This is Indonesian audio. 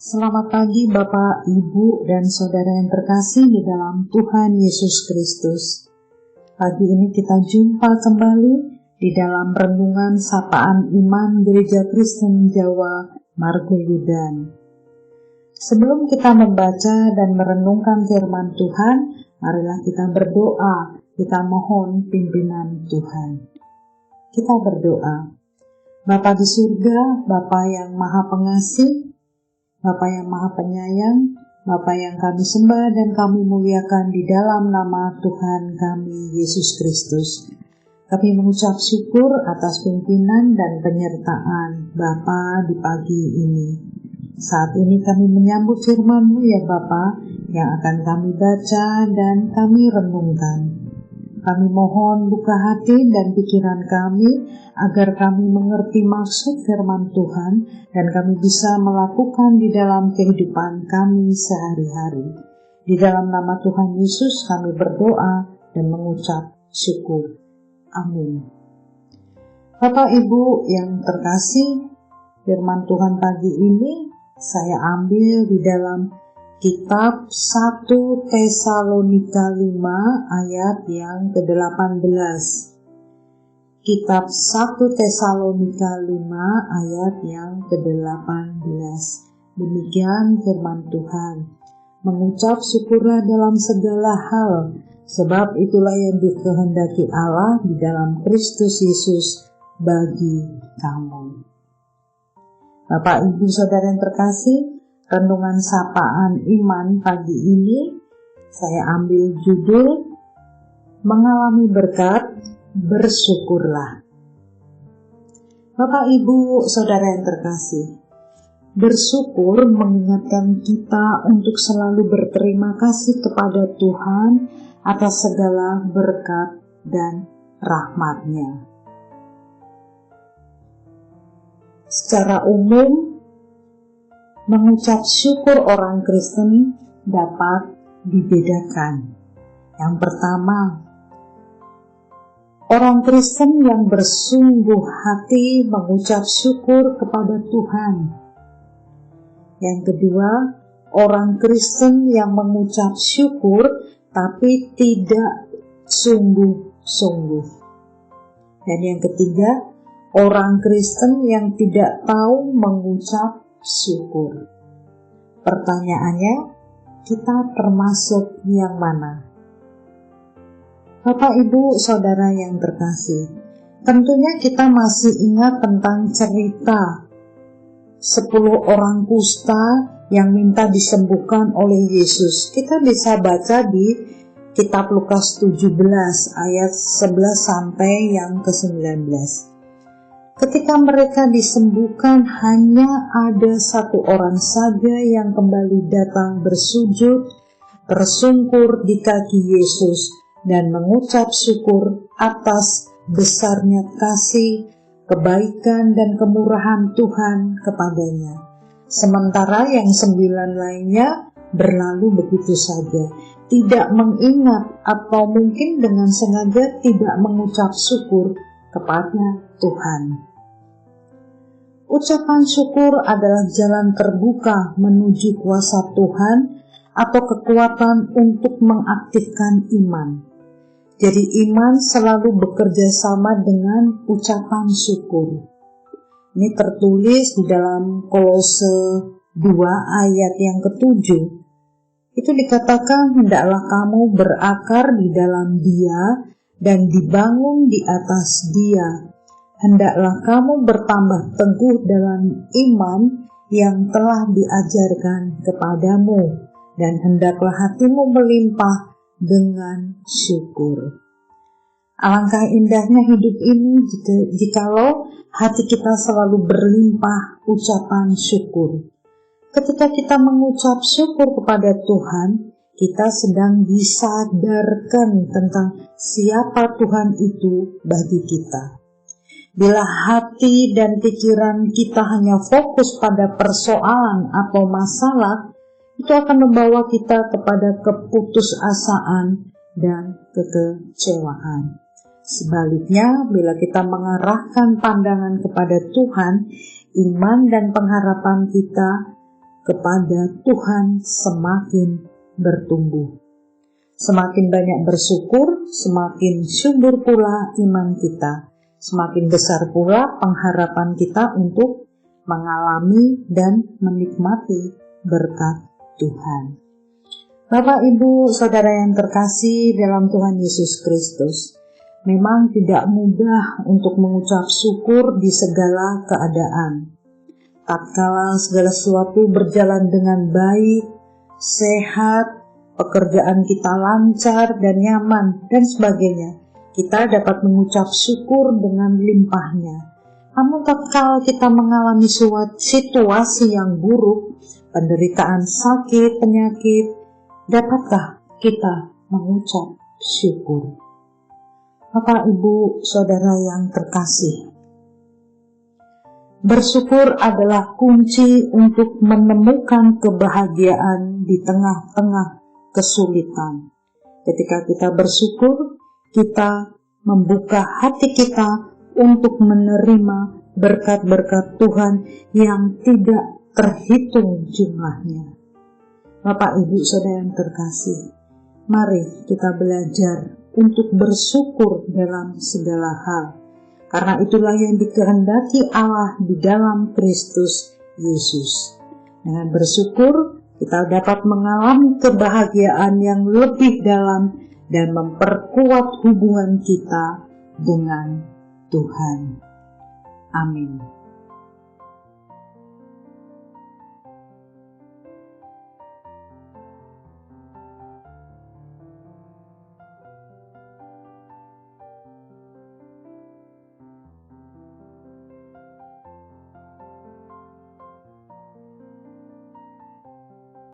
Selamat pagi Bapak, Ibu, dan Saudara yang terkasih di dalam Tuhan Yesus Kristus. Pagi ini kita jumpa kembali di dalam renungan sapaan iman Gereja Kristen Jawa Margolidan. Sebelum kita membaca dan merenungkan firman Tuhan, marilah kita berdoa, kita mohon pimpinan Tuhan. Kita berdoa. Bapa di surga, Bapa yang Maha Pengasih, Bapa yang Maha Penyayang, Bapa yang kami sembah dan kami muliakan di dalam nama Tuhan kami Yesus Kristus. Kami mengucap syukur atas pimpinan dan penyertaan Bapa di pagi ini. Saat ini kami menyambut firman-Mu ya Bapa, yang akan kami baca dan kami renungkan. Kami mohon buka hati dan pikiran kami agar kami mengerti maksud firman Tuhan dan kami bisa melakukan di dalam kehidupan kami sehari-hari. Di dalam nama Tuhan Yesus kami berdoa dan mengucap syukur. Amin. Bapak Ibu yang terkasih, firman Tuhan pagi ini saya ambil di dalam Kitab 1 Tesalonika 5 ayat yang ke-18. Kitab 1 Tesalonika 5 ayat yang ke-18. Demikian firman Tuhan. Mengucap syukurlah dalam segala hal, sebab itulah yang dikehendaki Allah di dalam Kristus Yesus bagi kamu. Bapak, Ibu, Saudara yang terkasih, renungan sapaan iman pagi ini saya ambil judul Mengalami Berkat, Bersyukurlah. Bapak, Ibu, Saudara yang terkasih, bersyukur mengingatkan kita untuk selalu berterima kasih kepada Tuhan atas segala berkat dan rahmat-Nya. Secara umum, mengucap syukur orang Kristen dapat dibedakan. Yang pertama, orang Kristen yang bersungguh hati mengucap syukur kepada Tuhan. Yang kedua, orang Kristen yang mengucap syukur tapi tidak sungguh-sungguh. Dan yang ketiga, orang Kristen yang tidak tahu mengucap syukur. Pertanyaannya, kita termasuk yang mana? Bapak, Ibu, Saudara yang terkasih, tentunya kita masih ingat tentang cerita 10 orang kusta yang minta disembuhkan oleh Yesus. Kita bisa baca di kitab Lukas 17 ayat 11 sampai yang ke-19. Ketika mereka disembuhkan, hanya ada satu orang saja yang kembali datang bersujud, tersungkur di kaki Yesus, dan mengucap syukur atas besarnya kasih, kebaikan, dan kemurahan Tuhan kepadanya. Sementara yang 9 lainnya berlalu begitu saja, tidak mengingat atau mungkin dengan sengaja tidak mengucap syukur kepada Tuhan. Ucapan syukur adalah jalan terbuka menuju kuasa Tuhan atau kekuatan untuk mengaktifkan iman. Jadi iman selalu bekerja sama dengan ucapan syukur. Ini tertulis di dalam Kolose 2 ayat yang ke-7. Itu dikatakan, hendaklah kamu berakar di dalam Dia dan dibangun di atas Dia. Hendaklah kamu bertambah teguh dalam iman yang telah diajarkan kepadamu, dan hendaklah hatimu melimpah dengan syukur. Alangkah indahnya hidup ini jikalau hati kita selalu berlimpah ucapan syukur. Ketika kita mengucap syukur kepada Tuhan, kita sedang disadarkan tentang siapa Tuhan itu bagi kita. Bila hati dan pikiran kita hanya fokus pada persoalan atau masalah, itu akan membawa kita kepada keputusasaan dan kekecewaan. Sebaliknya, bila kita mengarahkan pandangan kepada Tuhan, iman dan pengharapan kita kepada Tuhan semakin bertumbuh. Semakin banyak bersyukur, semakin subur pula iman kita, semakin besar pula pengharapan kita untuk mengalami dan menikmati berkat Tuhan. Bapak, Ibu, Saudara yang terkasih dalam Tuhan Yesus Kristus, memang tidak mudah untuk mengucap syukur di segala keadaan. Tatkala segala sesuatu berjalan dengan baik, sehat, pekerjaan kita lancar dan nyaman, dan sebagainya, kita dapat mengucap syukur dengan limpahnya. Namun tatkala kita mengalami suatu situasi yang buruk, penderitaan sakit, penyakit, dapatkah kita mengucap syukur? Bapak, Ibu, Saudara yang terkasih, bersyukur adalah kunci untuk menemukan kebahagiaan di tengah-tengah kesulitan. Ketika kita bersyukur, kita membuka hati kita untuk menerima berkat-berkat Tuhan yang tidak terhitung jumlahnya. Bapak, Ibu, Saudara yang terkasih, mari kita belajar untuk bersyukur dalam segala hal, karena itulah yang dikehendaki Allah di dalam Kristus Yesus. Dengan bersyukur, kita dapat mengalami kebahagiaan yang lebih dalam dan memperkuat hubungan kita dengan Tuhan. Amin.